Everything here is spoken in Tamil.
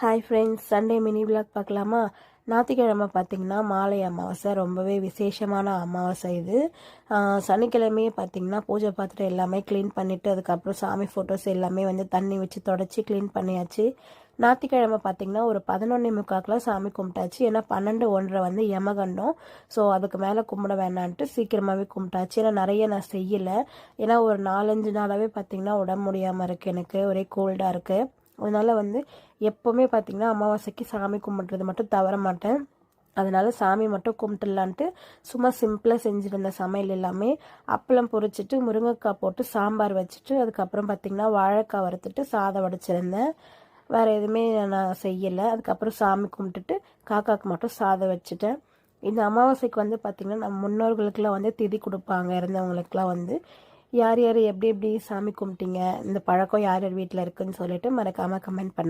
Hi friends, Sunday mini vlog பார்க்கலாமா? ஞாயிற்றுக்கிழமை பார்த்திங்கன்னா மாலை அமாவாசை, ரொம்பவே விசேஷமான அமாவாசை இது. சனிக்கிழமையே பார்த்திங்கன்னா பூஜை பாத்திரம் எல்லாமே க்ளீன் பண்ணிவிட்டு அதுக்கப்புறம் சாமி ஃபோட்டோஸ் எல்லாமே தண்ணி வச்சு தொடச்சி க்ளீன் பண்ணியாச்சு. ஞாயிற்றுக்கிழமை பார்த்திங்கன்னா ஒரு 11:45 சாமி கும்பிட்டாச்சு. ஏன்னா 12:01 யமகண்டம். ஸோ அதுக்கு மேலே கும்பிட வேணான்ட்டு சீக்கிரமாகவே கும்பிட்டாச்சு. ஏன்னா நிறைய நான் செய்யலை. ஏன்னா ஒரு 4-5 நாளாகவே பார்த்திங்கன்னா உடம்பு முடியாமல் இருக்குது, எனக்கு ஒரே கோல்டாக இருக்குது. அதனால் எப்போவுமே பார்த்திங்கன்னா அமாவாசைக்கு சாமி கும்பிட்றது மட்டும் தவற மாட்டேன். அதனால் சாமி மட்டும் கும்பிட்டுலான்ட்டு சும்மா சிம்பிளாக செஞ்சுருந்தேன். சமையல் எல்லாமே அப்பளம் பொரிச்சிட்டு முருங்கைக்காய் போட்டு சாம்பார் வச்சுட்டு அதுக்கப்புறம் பார்த்திங்கன்னா வாழைக்காய் வறுத்துட்டு சாதம் வடிச்சிருந்தேன். வேறு எதுவுமே நான் செய்யலை. அதுக்கப்புறம் சாமி கும்பிட்டுட்டு காக்காவுக்கு மட்டும் சாதம் வச்சுட்டேன். இந்த அமாவாசைக்கு பார்த்திங்கன்னா நம்ம முன்னோர்களுக்கெல்லாம் திதி கொடுப்பாங்க. இறந்தவங்களுக்கெல்லாம் யார் யார் எப்படி எப்படி சாமி கும்பிட்டீங்க, இந்த பழக்கம் யார் யார் வீட்டில் இருக்குதுன்னு சொல்லிட்டு மறக்காமல் கமெண்ட் பண்ணுங்கள்.